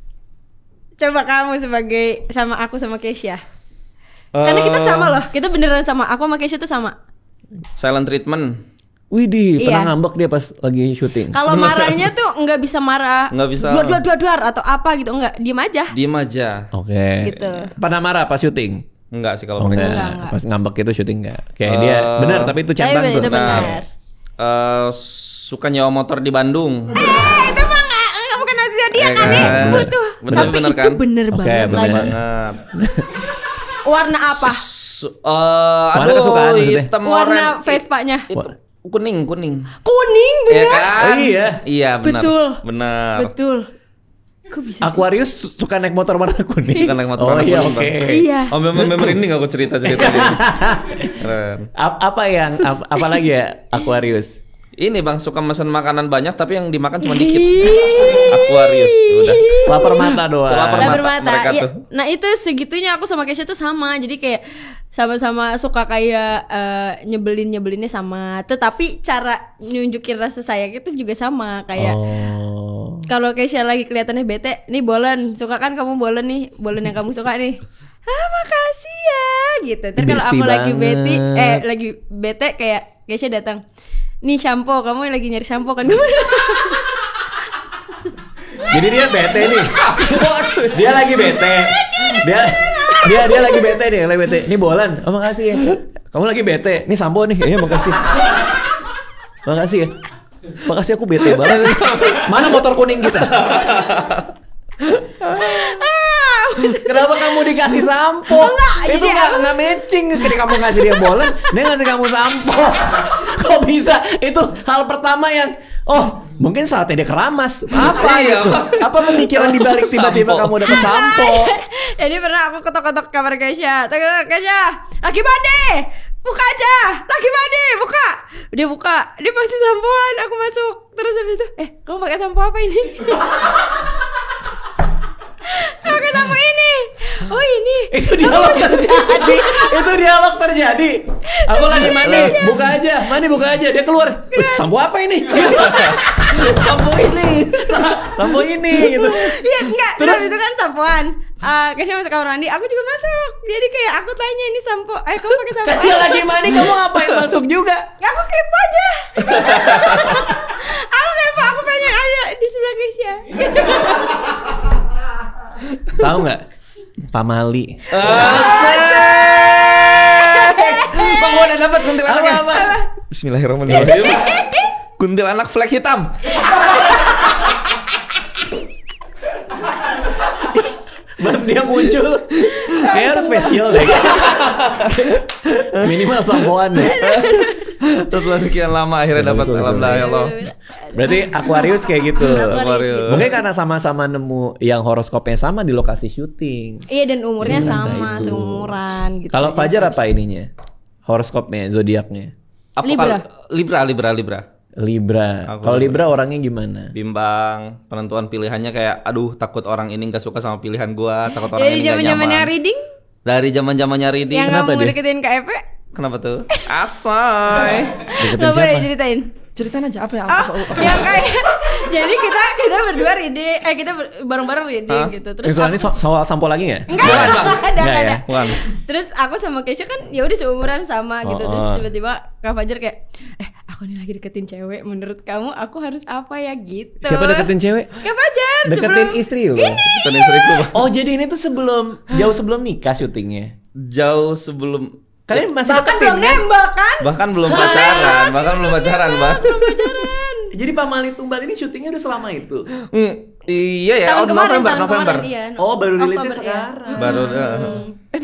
Coba kamu sebagai sama aku sama Keisha. Karena kita sama loh. Kita beneran sama. Aku sama Keisha tuh sama. Silent treatment. Widih, Iya. pernah ngambek dia pas lagi syuting. Kalau marahnya tuh nggak bisa marah. Nggak bisa. Duar atau apa gitu. Enggak, diem aja. Diem aja. Oke. Gitu. Pernah marah pas syuting? Enggak sih kalau Oh, mereka. Enggak. Pas ngambek itu syuting enggak? Kayak dia benar tapi itu centang Tapi tuh. itu benar. Suka nyewa motor di Bandung. Itu mah nggak bukan Asia dia Ya kan nih. kan? Butuh. Bener, Tapi bener itu kan? bener Oke, banget bener lagi. Banget. Warna apa? Warna kesukaan maksudnya? hitam Warna oren. Vespanya. Itu kuning. Kuning Iya bener. kan? Oh, iya. Iya benar. Betul. Benar. Betul. Kok bisa sih? Aquarius suka naik motor warna kuning. Suka naik motor Oh warna iya, kuning, oke. Bang. Iya. Oh member ini gak aku cerita-cerita ini. Keren. Apa lagi ya Aquarius? Ini bang suka mesen makanan banyak tapi yang dimakan cuma dikit. Aquarius udah. Lapar mata doang. Lapar Lapar mata mata. mereka Ya, tuh. nah itu segitunya aku sama Keisha tuh sama. Jadi kayak sama-sama suka kayak nyebelinnya sama. Tetapi cara nunjukin rasa sayang itu juga sama kayak. Oh. Kalau Keisha lagi kelihatannya bete, nih bolen, suka kan kamu bolen nih, bolen yang kamu suka nih. Makasih ya, gitu. Terus kalau Bestie aku lagi banget. lagi bete kayak Keisha datang. Nih shampoo, kamu lagi nyari shampoo kan? Jadi dia bete nih. Dia lagi bete. Dia lagi bete nih, lagi bete. Ini Bolan, oh makasih ya. Kamu lagi bete, ini sampo nih. Iya makasih. Makasih ya. Makasih aku bete banget. Mana motor kuning kita? Kenapa kamu dikasih sampo? Itu nggak matching. Ketika kamu ngasih dia Bolan, dia ngasih kamu sampo. Kok bisa? Itu hal pertama yang mungkin saatnya dia keramas. Apa ya? Apa pemikiran dibalik tiba-tiba kamu dapat sampo? Jadi pernah aku ketok-ketok kamar Kesha, lagi mandi, buka aja, lagi mandi, buka. Dia buka, dia pasti sampoan. Aku masuk, terus habis itu, kamu pakai sampo apa ini? Pakai sampo ini. Oh ini. Itu dialog terjadi. Itu dialog terjadi. Aku lagi mandi, buka aja, buka aja. Dia keluar. Sampo apa ini? Sampo ini. Sampo ini gitu. Iya enggak. Terus itu kan sampoan. Kesha masuk kamar mandi, aku juga masuk. Jadi kayak aku tanya ini sampo, kamu pakai sampo? Dia lagi mandi, kamu ngapain masuk juga? Aku kepo aja. Aku kepo, aku pengen ada di sebelah Kesha. Tahu nggak? Pamali. Bang, gua udah dapat kuntilanaknya. Apa? Bismillahirrahmanirrahim. Kuntilanak flek hitam. Pas dia muncul, kayak harus spesial deh. Minimal sampoan deh. Setelah sekian lama akhirnya dapat, alhamdulillah. Berarti Aquarius kayak gitu. Aquarius. Mungkin karena sama-sama nemu yang horoskopnya sama di lokasi syuting. Iya, dan umurnya sama, seumuran gitu. Kalau Fajar apa ininya? Horoskopnya, zodiaknya? Libra. Kalau Libra orangnya gimana? Bimbang, penentuan pilihannya kayak aduh takut orang ini nggak suka sama pilihan gua, takut orang ini nggak nyaman. Dari zaman-zamannya reading? Dari zaman-zamannya reading. Yang kenapa mau dia? deketin KEP? Kenapa tuh? Asoy. Deketin Nggak boleh siapa? ceritain. Ceritain aja apa ya? Yang kayak jadi kita berdua reading, kita bareng-bareng reading gitu. Terus Itu ini soal sampo lagi nggak? Enggak ada. Bukan. Terus aku sama Kesha kan ya udah seumuran sama gitu. Terus Oh. tiba-tiba Kak Fajar kayak aku nih lagi deketin cewek, menurut kamu aku harus apa ya gitu. Siapa deketin cewek? Kak Fajar Deketin istri lu? Deketin istriku. Oh jadi ini tuh jauh sebelum nikah syutingnya? Jauh sebelum Kalian masih bahkan deketin belum nembak kan? bahkan belum pacaran, Bang. Belum pacaran. Jadi Pamali Tumbal ini syutingnya udah selama itu? Iya ya, Tahun kemarin, November. tahun kemarin, iya. Oh baru rilisnya Oktober, sekarang. Baru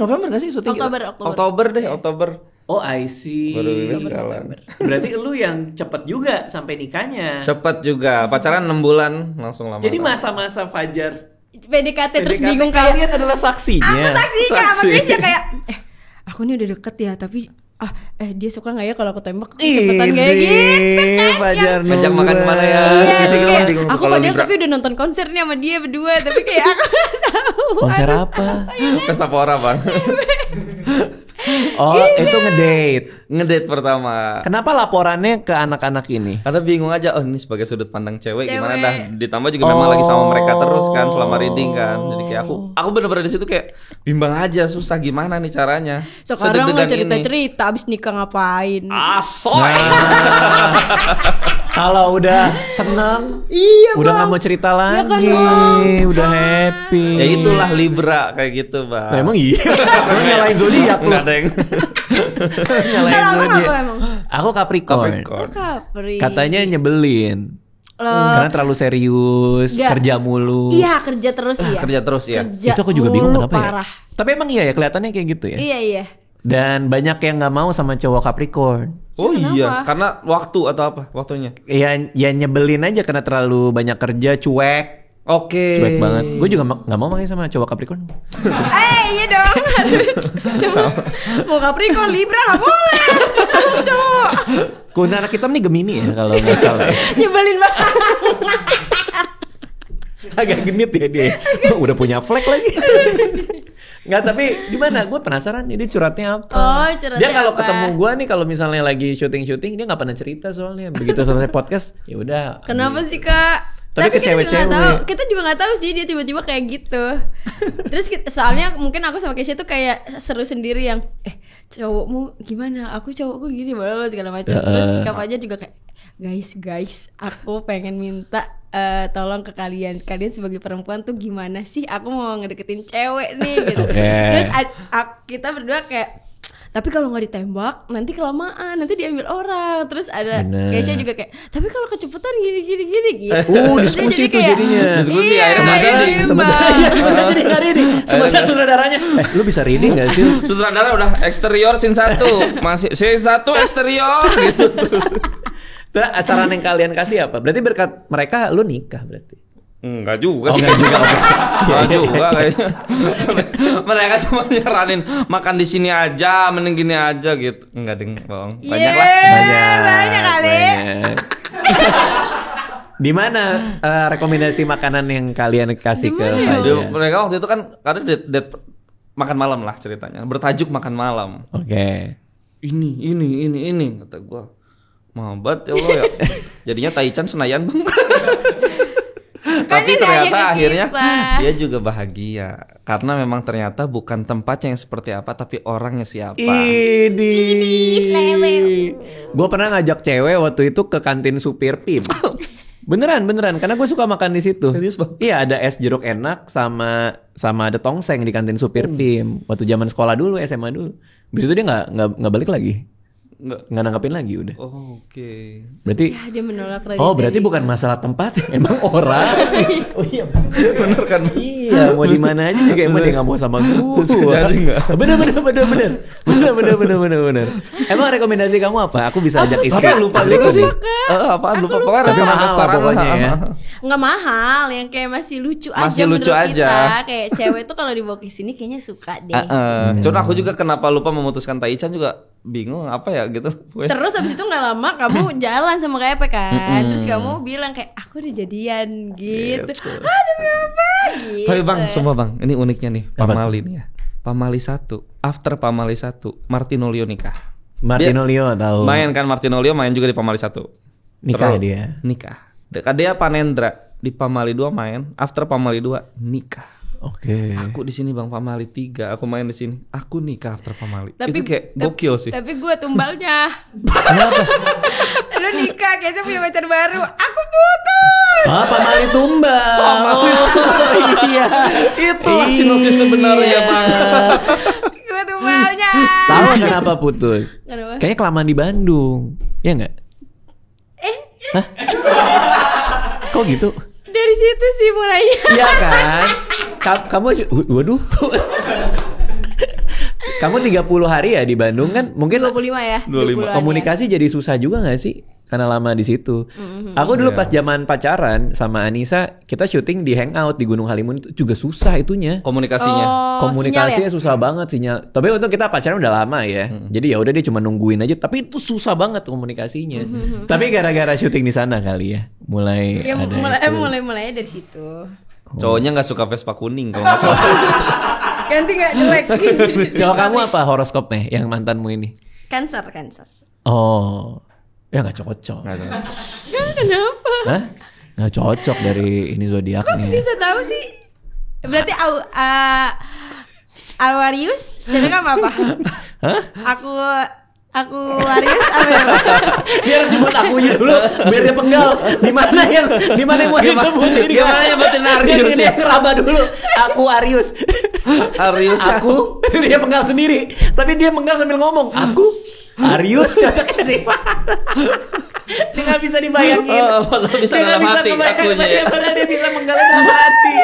November gak sih syuting? Oktober. Oh I see. Baru rilis sekarang. Berarti lu yang cepet juga sampai nikahnya. Cepet juga, pacaran 6 bulan langsung lama. Jadi masa-masa Fajar PDKT terus PDKT bingung kayak kalian adalah saksinya. aku saksinya sama Saksi. Kesha kayak aku nih udah deket ya tapi dia suka nggak ya kalau aku tembak cepetan kayak gitu kan Fajar yang, ngajak makan kemana ya? iya, Gitu terus kayak, bingung aku kalau padahal Libra. tapi udah nonton konsernya sama dia berdua tapi kayak aku nggak tahu. Konser Aduh. apa? Pesta pora, Bang. Oh itu ngedate pertama. Kenapa laporannya ke anak-anak ini? Karena bingung aja, ini sebagai sudut pandang cewek gimana Cewek. dah. Ditambah juga memang lagi sama mereka terus kan selama reading kan. Jadi kayak aku bener-bener di situ kayak bimbang aja, susah gimana nih caranya. Sekarang nggak Sedeg-degan ini. cerita-cerita abis nikah ngapain? Asoy. Kalau udah senang, Iya udah Bang. nggak mau cerita Ya kan, lagi, Bang. udah happy. Ya itulah Libra kayak gitu, Bang. Nah, emang iya. Lu nyalain zodiak lu. Enggak ada yang Nyalain Kalau abang zodiak. apa emang? Aku Capricorn. Oh, Capri. Katanya nyebelin. Karena terlalu serius, Nggak. kerja mulu. Iya kerja terus iya. kerja terus ya. Kerja Itu aku juga bingung mulu, kenapa parah. ya. Tapi emang iya ya kelihatannya kayak gitu ya. Iya. Dan banyak yang nggak mau sama cowok Capricorn. Oh Kenapa? iya, karena waktu atau apa waktunya? Ya nyebelin aja karena terlalu banyak kerja, cuek Oke. banget. Gue juga nggak mau makanya sama cowok Capricorn. Iya dong harus. Coba mau Capricorn Libra nggak boleh. Cowok Kunti anak hitam nih Gemini ya kalau nggak salah. nyebelin banget. Agak genit ya dia. Udah punya flag lagi. Nggak, tapi gimana? Gue penasaran ini curhatnya apa. Oh, curhatnya dia kalau apa? ketemu gue nih kalau misalnya lagi syuting dia nggak pernah cerita soalnya. Begitu selesai podcast ya udah. Kenapa sih Kak? Tapi ke kita juga nggak cewek-cewek. tahu. Kita juga nggak tahu sih dia tiba-tiba kayak gitu. Terus soalnya mungkin aku sama Kesha tuh kayak seru sendiri yang cowokmu gimana? Aku cowokku gini segala macam. Terus Kak Fajar juga kayak guys, aku pengen minta tolong ke kalian sebagai perempuan tuh gimana sih? Aku mau ngedeketin cewek nih gitu. Terus kita berdua kayak, tapi kalau nggak ditembak nanti kelamaan, nanti diambil orang. Terus ada Keisha juga kayak, tapi kalau kecepatan gini gitu. Diskusi tuh jadinya. Diskusi iya, sebentar sutradaranya. Lu bisa reading nggak sih? Sutradara udah eksterior scene 1, masih scene 1 eksterior gitu. Terus saran yang kalian kasih apa? Berarti berkat mereka lu nikah berarti? Enggak juga sih. Enggak juga. Enggak juga kayaknya. Mereka cuma nyaranin makan di sini aja, mending gini aja gitu. Enggak ding, bohong. Banyak lah. Banyak kali. Di mana rekomendasi makanan yang kalian kasih ke Fajar? Mereka waktu itu kan ada date makan malam lah ceritanya. Bertajuk makan malam. Oke. Ini kata gua. Mabat ya Allah ya. Jadinya Taichan Senayan bang. Tapi ternyata akhirnya dia juga bahagia. Karena memang ternyata bukan tempatnya yang seperti apa, tapi orangnya siapa. Gue pernah ngajak cewek waktu itu ke kantin supir PIM. Beneran karena gue suka makan di situ. Iya, ada es jeruk enak sama ada tongseng di kantin supir PIM. Waktu zaman sekolah dulu, SMA dulu. Habis itu dia nggak balik lagi. Nggak nanggapin lagi udah. Oh, oke. Berarti dia menolak lagi. Oh, berarti bukan masalah tempat, emang orang. Oh iya, bener kan? Iya, mau di mana aja juga emang dia nggak mau sama gue. Jadi nggak? Bener. Emang rekomendasi kamu apa? Aku bisa ajak istri. Lupa dulu sih. Apaan lupa? Pokoknya tapi mahal pokoknya ya. Nggak mahal, yang kayak masih lucu aja. Masih lucu aja. Kita. Kayak cewek tuh kalau dibawa ke sini kayaknya suka deh. Cuman aku juga kenapa lupa memutuskan Taichan juga bingung apa ya gitu. Terus abis itu nggak lama kamu jalan sama kayak kan, terus kamu bilang kayak aku udah jadian gitu. Aduh ngapa? Gitu. Tapi bang, semua bang, ini uniknya nih Pamali nih ya. Pamali 1, after Pamali 1, Martinolio nikah. Martinolio tahu. Main kan Martinolio main juga di Pamali 1. Nikah dia. Nikah. Dia Panendra di Pamali 2 main, after Pamali 2 nikah. Oke. Aku di sini bang Pamali 3, aku main di sini. Aku nikah after Pamali. Tapi, itu kayak gokil sih. Tapi gue tumbalnya. Kenapa? Lu nikah, kayaknya punya pacar baru. Aku putus. Pamali tumbal. Iya. Itu sinopsis sebenarnya bang. Gue tumbalnya. Tahu kenapa putus? Kenapa? Kayaknya kelamaan di Bandung. Ya nggak? Hah? Kok gitu? Dari situ sih mulainya. Iya kan? Kamu waduh. Kamu 30 hari ya di Bandung kan? Mungkin 25 ya. 25. Komunikasi jadi susah juga gak sih? Karena lama di situ. Aku dulu pas zaman pacaran sama Anissa, kita syuting di hangout di Gunung Halimun itu juga susah itunya. Komunikasinya. Komunikasinya susah banget sinyal. Tapi untung kita pacaran udah lama ya. Jadi ya udah dia cuma nungguin aja, tapi itu susah banget komunikasinya. Tapi gara-gara syuting di sana kali ya. Mulai ya, ada mulai dari situ. Cowoknya nggak suka Vespa kuning kalau nggak salah. Ganti nggak jelek. Cowok kamu apa horoskopnya yang mantanmu ini? Cancer. Oh, ya nggak cocok. Kenapa? Hah? Nggak cocok dari ini zodiaknya. Kok bisa tahu sih? Berarti Aquarius jadi kamu apa? Hah? Aku Aquarius apa ya? Dia harus nyebut akunya dulu biar dia penggal. Di mana yang mau disebutin? Gimana nyebutin Arius dia ngeraba dulu. Aku Arius. Aku. Dia penggal sendiri. Tapi dia penggal sambil ngomong. Aku Arius cocoknya di mana? Dia nggak bisa dibayangin. Bisa dalam hati akunya. Padahal dia bisa menggal dalam hati.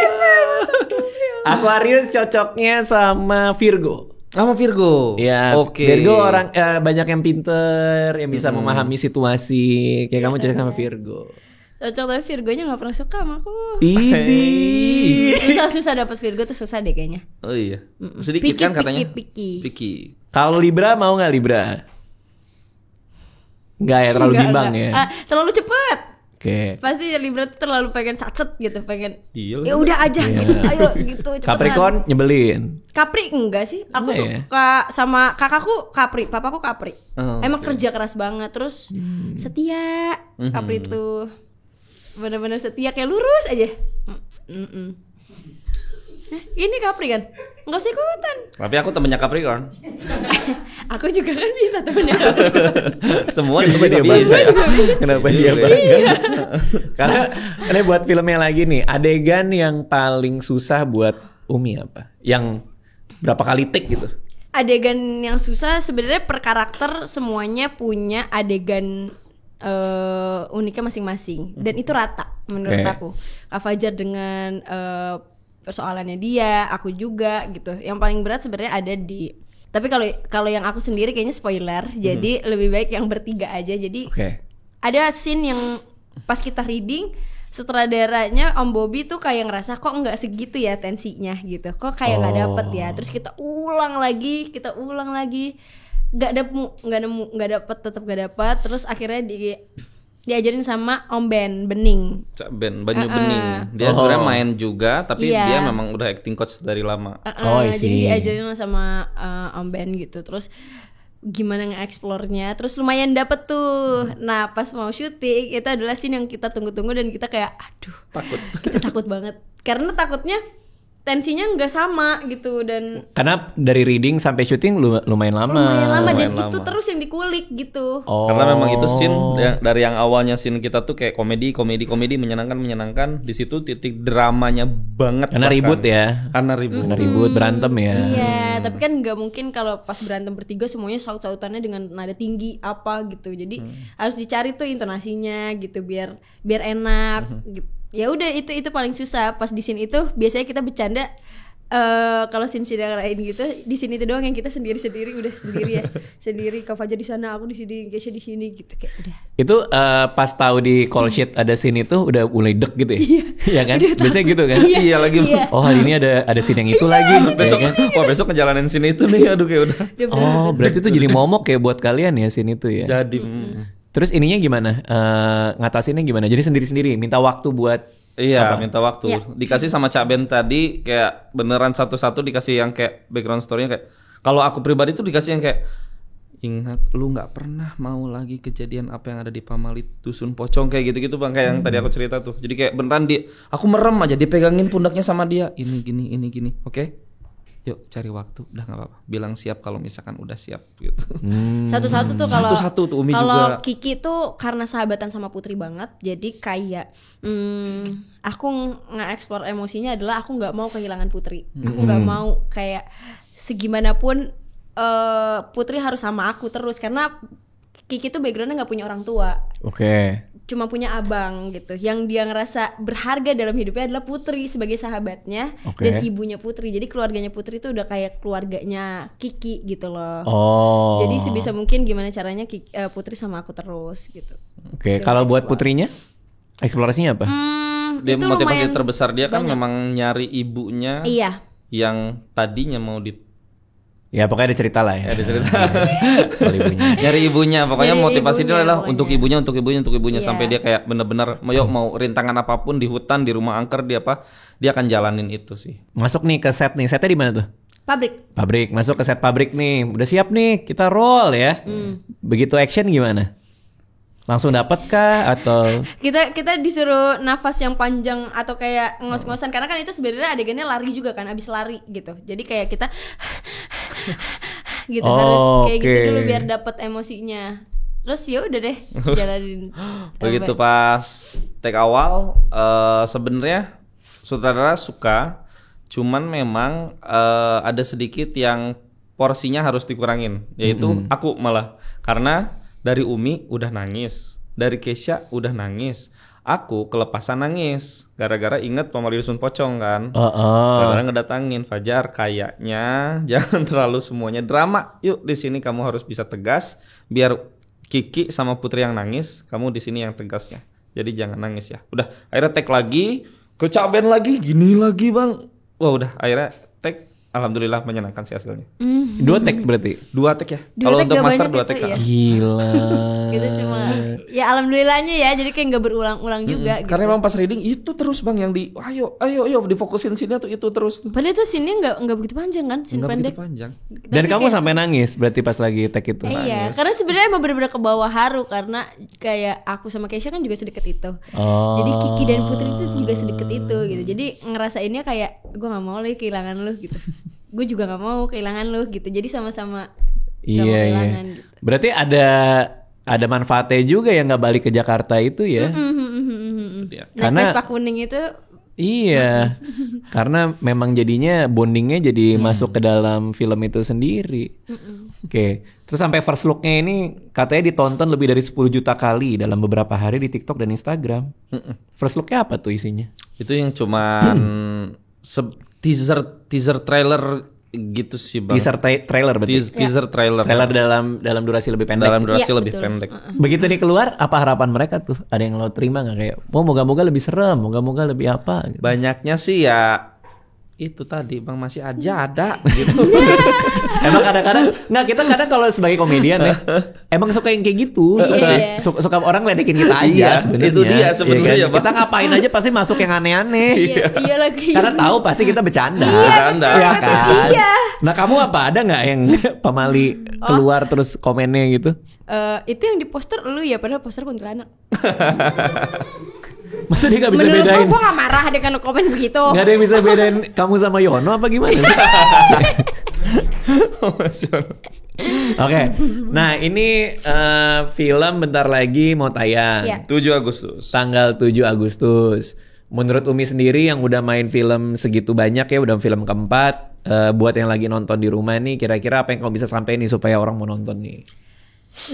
Aquarius cocoknya sama Virgo. Sama Virgo. Ya, Oke. Virgo orang banyak yang pinter, yang bisa memahami situasi. Kayak kamu cocok sama Virgo. Cocok, tapi Virgonya nggak pernah suka sama aku. Idi. Susah dapat Virgo tuh susah deh kayaknya. Oh iya. Sedikit kan katanya. Picky. Kalau Libra mau nggak Libra? Nggak ya, terlalu bimbang ya. Terlalu cepet. Oke. Pasti Libra tuh terlalu pengen satset gitu, pengen. Iya. Ya udah aja gitu. Ayo gitu cepetan. Capricorn nyebelin. Capri enggak sih? Aku enggak suka sama kakakku Capri, papaku Capri. Emang oke. kerja keras banget, terus setia. Capri tuh benar-benar setia, kayak lurus aja. Ini Capri kan? Enggak usah ikutan. Tapi aku temennya Capricorn. Aku juga kan bisa temennya. Semua juga dia bisa. Kenapa dia bangga? Karena buat filmnya lagi nih, adegan yang paling susah buat Umi apa? Yang berapa kali take gitu? Adegan yang susah sebenarnya per karakter semuanya punya adegan uniknya masing-masing dan itu rata menurut aku. Kak Fajar dengan persoalannya dia, aku juga gitu. Yang paling berat sebenarnya ada di. Tapi kalau yang aku sendiri kayaknya spoiler, jadi lebih baik yang bertiga aja. Jadi ada scene yang pas kita reading, sutradaranya Om Bobby tuh kayak ngerasa kok nggak segitu ya tensinya gitu, kok kayak nggak dapet ya. Terus kita ulang lagi, nggak dapet, tetap nggak dapet. Terus akhirnya diajarin sama Om Ben Bening. Cak Ben Banyu Bening. Dia sebenarnya main juga, tapi dia memang udah acting coach dari lama. Jadi diajarin sama Om Ben gitu. Terus gimana nge-explore-nya, terus lumayan dapet tuh. Nah pas mau syuting itu adalah scene yang kita tunggu-tunggu dan kita kayak aduh kita takut banget karena takutnya tensinya nggak sama gitu. Dan karena dari reading sampai syuting lumayan lama dan itu terus yang dikulik gitu. Karena memang itu scene dari yang awalnya scene kita tuh kayak komedi menyenangkan, di situ titik dramanya banget karena ribut ya. Karena ribut berantem ya. Iya, tapi kan nggak mungkin kalau pas berantem bertiga semuanya saut-sautannya dengan nada tinggi apa gitu. Jadi harus dicari tuh intonasinya gitu biar enak gitu. Ya udah itu paling susah. Pas di scene itu biasanya kita bercanda kalau scene yang lain gitu, di sini itu doang yang kita sendiri udah sendiri ya. Sendiri Kak Fajar di sana, aku di sini, Kesha di sini gitu kayak udah. Itu pas tahu di call sheet ada scene itu udah mulai dek gitu ya. Iya kan? Biasanya gitu kan? Iya lagi. Oh, hari ini ada scene yang itu lagi. Besok ngejalanin scene itu nih, aduh kayak udah. Berarti itu jadi momok ya buat kalian ya scene itu ya. Jadi Terus ininya gimana? Ngatasinnya gimana? Jadi sendiri-sendiri minta waktu buat minta waktu. Dikasih sama Cak Ben tadi kayak beneran satu-satu dikasih yang kayak background story-nya kayak kalau aku pribadi tuh dikasih yang kayak ingat lu nggak pernah mau lagi kejadian apa yang ada di Pamalit Dusun Pocong kayak gitu-gitu Bang, kayak yang tadi aku cerita tuh. Jadi kayak beneran aku merem aja dipegangin pundaknya sama dia. Ini gini. Oke. Yuk cari waktu, udah nggak apa-apa. Bilang siap kalau misalkan udah siap gitu. Satu-satu tuh kalau satu-satu tuh Umi juga. Kalau Kiki tuh karena sahabatan sama Putri banget, jadi kayak aku nge-explore emosinya adalah aku nggak mau kehilangan Putri. Aku nggak mau kayak segimanapun Putri harus sama aku terus karena Kiki tuh backgroundnya nggak punya orang tua. Cuma punya abang gitu. Yang dia ngerasa berharga dalam hidupnya adalah Putri sebagai sahabatnya dan ibunya Putri. Jadi keluarganya Putri itu udah kayak keluarganya Kiki gitu loh. Jadi sebisa mungkin gimana caranya Putri sama aku terus gitu. Kalau buat Putrinya eksplorasinya apa? Dia motivasi terbesar dia kan memang nyari ibunya. Iya. Yang tadinya mau ya pokoknya ada cerita lah ya. Ada cerita. Nyari ibunya, pokoknya motivasi dia adalah untuk ibunya sampai dia kayak bener-bener mau rintangan apapun di hutan, di rumah angker, dia akan jalanin itu sih. Masuk nih ke set nih. Setnya di mana tuh? Pabrik. Masuk ke set pabrik nih. Udah siap nih, kita roll ya. Begitu action gimana? Langsung dapat kah atau kita disuruh nafas yang panjang atau kayak ngos-ngosan karena kan itu sebenarnya adegannya lari juga kan, abis lari gitu. Jadi kayak kita gitu harus kayak gitu dulu biar dapat emosinya. Terus ya udah deh jalanin. Begitu pas take awal sebenarnya sutradara suka, cuman memang ada sedikit yang porsinya harus dikurangin, yaitu aku malah karena dari Umi udah nangis, dari Kesha udah nangis, aku kelepasan nangis gara-gara inget Pamalit Dusun Pocong kan. Saudara ngedatangin Fajar, kayaknya jangan terlalu semuanya drama. Yuk di sini kamu harus bisa tegas, biar Kiki sama Putri yang nangis, kamu di sini yang tegasnya. Jadi jangan nangis ya. Udah, akhirnya take lagi, ke Cak Ben lagi, gini lagi Bang. Wah udah, akhirnya take. Alhamdulillah menyenangkan sih hasilnya. 2 take berarti? 2 take ya. Kalau untuk master 2 take ya. Gila. Gitu cuma ya alhamdulillahnya ya, jadi kayak nggak berulang-ulang juga gitu. Karena emang pas reading itu terus Bang yang ayo difokusin sini tuh itu terus. Padahal itu scene-nya nggak begitu panjang kan, scene pendek. Begitu panjang. Dan kamu sampai nangis berarti pas lagi take itu. Iya, karena sebenarnya emang bener-bener ke bawah haru karena kayak aku sama Kesha kan juga sedekat itu. Jadi Kiki dan Putri itu juga sedekat itu gitu. Jadi ngerasainnya kayak gue nggak mau lagi kehilangan lu gitu. Gue juga nggak mau kehilangan lu gitu. Jadi sama-sama Gak mau kehilangan gitu. Berarti ada manfaatnya juga yang nggak balik ke Jakarta itu ya. Karena Vespa kuning itu. Iya, karena memang jadinya bondingnya jadi masuk ke dalam film itu sendiri. Oke, terus sampai first look-nya ini katanya ditonton lebih dari 10 juta kali dalam beberapa hari di TikTok dan Instagram. First look-nya apa tuh isinya? Itu yang cuman teaser trailer gitu sih bang. Trailer berarti. Teaser trailer. Trailer dalam durasi lebih pendek. Dalam durasi lebih pendek. Begitu nih keluar, apa harapan mereka tuh? Ada yang lo terima nggak kayak? Moga-moga lebih serem, moga-moga lebih apa? Gitu. Banyaknya sih ya itu tadi bang masih aja ada gitu. Emang kadang-kadang nggak, kita kadang kalau sebagai komedian ya emang suka yang kayak gitu. Suka orang ledekin kita aja sebenarnya. Itu dia sebenarnya ya, kan? Kita ngapain aja pasti masuk yang aneh-aneh. Iya lagi. Karena tahu pasti kita bercanda. Iya kan? Nah kamu apa, ada nggak yang pamali keluar terus komennya gitu? Itu yang di poster lu ya, padahal poster kuntilanak. Masa dia gak bisa bedain? bedain? Menurut gue gak marah dengan komen begitu. Gak ada yang bisa bedain kamu sama Yono apa gimana? Oke, nah ini film bentar lagi mau tayang 7 Agustus. Tanggal 7 Agustus. Menurut Umi sendiri yang udah main film segitu banyak ya, udah film keempat, buat yang lagi nonton di rumah nih, kira-kira apa yang kamu bisa sampein nih supaya orang mau nonton nih?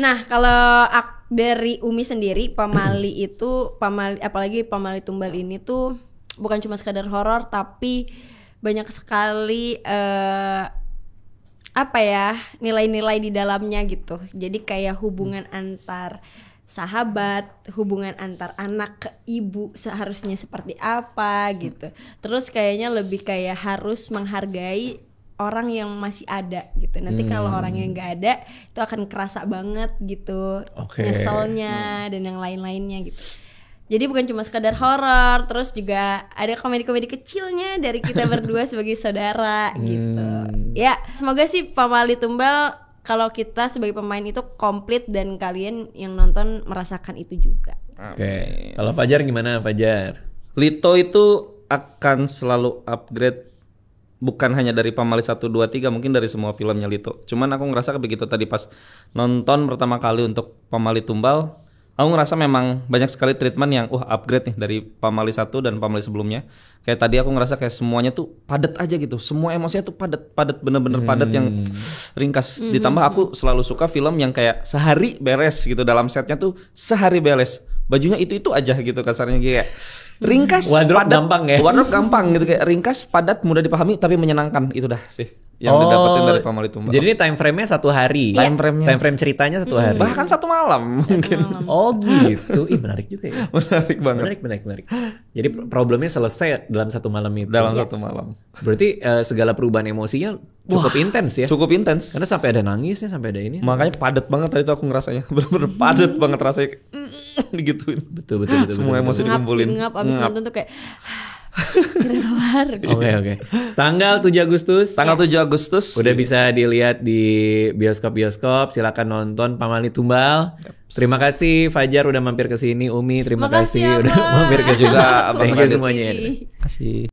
Nah kalau dari Umi sendiri, pamali itu, apalagi pamali tumbal ini tuh bukan cuma sekadar horor, tapi banyak sekali nilai-nilai di dalamnya gitu. Jadi kayak hubungan antar sahabat, hubungan antar anak ke ibu seharusnya seperti apa gitu. Terus kayaknya lebih kayak harus menghargai orang yang masih ada gitu. Nanti kalau orang yang nggak ada itu akan kerasa banget gitu, nyeselnya dan yang lain-lainnya gitu. Jadi bukan cuma sekadar horor, terus juga ada komedi-komedi kecilnya dari kita berdua sebagai saudara gitu. Ya semoga sih Pamali Tumbal kalau kita sebagai pemain itu komplit dan kalian yang nonton merasakan itu juga. Oke. Kalau Fajar gimana Fajar? Lito itu akan selalu upgrade. Bukan hanya dari Pamali 1, 2, 3, mungkin dari semua filmnya Lito. Cuman aku ngerasa begitu tadi pas nonton pertama kali untuk Pamali Tumbal, aku ngerasa memang banyak sekali treatment yang upgrade nih dari Pamali 1 dan Pamali sebelumnya. Kayak tadi aku ngerasa kayak semuanya tuh padat aja gitu. Semua emosinya tuh padat bener-bener padat yang ringkas. Ditambah aku selalu suka film yang kayak sehari beres gitu, dalam setnya tuh sehari beres. Bajunya itu aja gitu kasarnya, kayak ringkas, wardrobe padat, gampang ya. Wardrobe gampang gitu, kayak ringkas, padat, mudah dipahami tapi menyenangkan. Itu dah sih yang didapetin dari Pamali Tumbal. Jadi ini time frame-nya 1 hari. Time frame ceritanya 1 hari. Bahkan 1 malam mungkin. Oh gitu. Menarik juga ya. Menarik banget. Menarik. Jadi problemnya selesai dalam 1 malam itu. Dalam 1 malam. Berarti segala perubahan emosinya cukup intens ya. Cukup intens. Karena sampai ada nangisnya, sampai ada ini. Makanya padat banget tadi tuh aku ngerasanya. Bener-bener padat banget rasanya. Digituin. Betul. Semua emosi dikumpulin. Ngap abis nonton tuh kayak kelar. Oke. Tanggal 7 Agustus. Tanggal 7 Agustus. Udah bisa dilihat di bioskop. Silakan nonton Pamali Tumbal. Terima kasih Fajar udah mampir ke sini. Umi terima kasih udah mampir ke juga. Thank you semuanya. Terima kasih.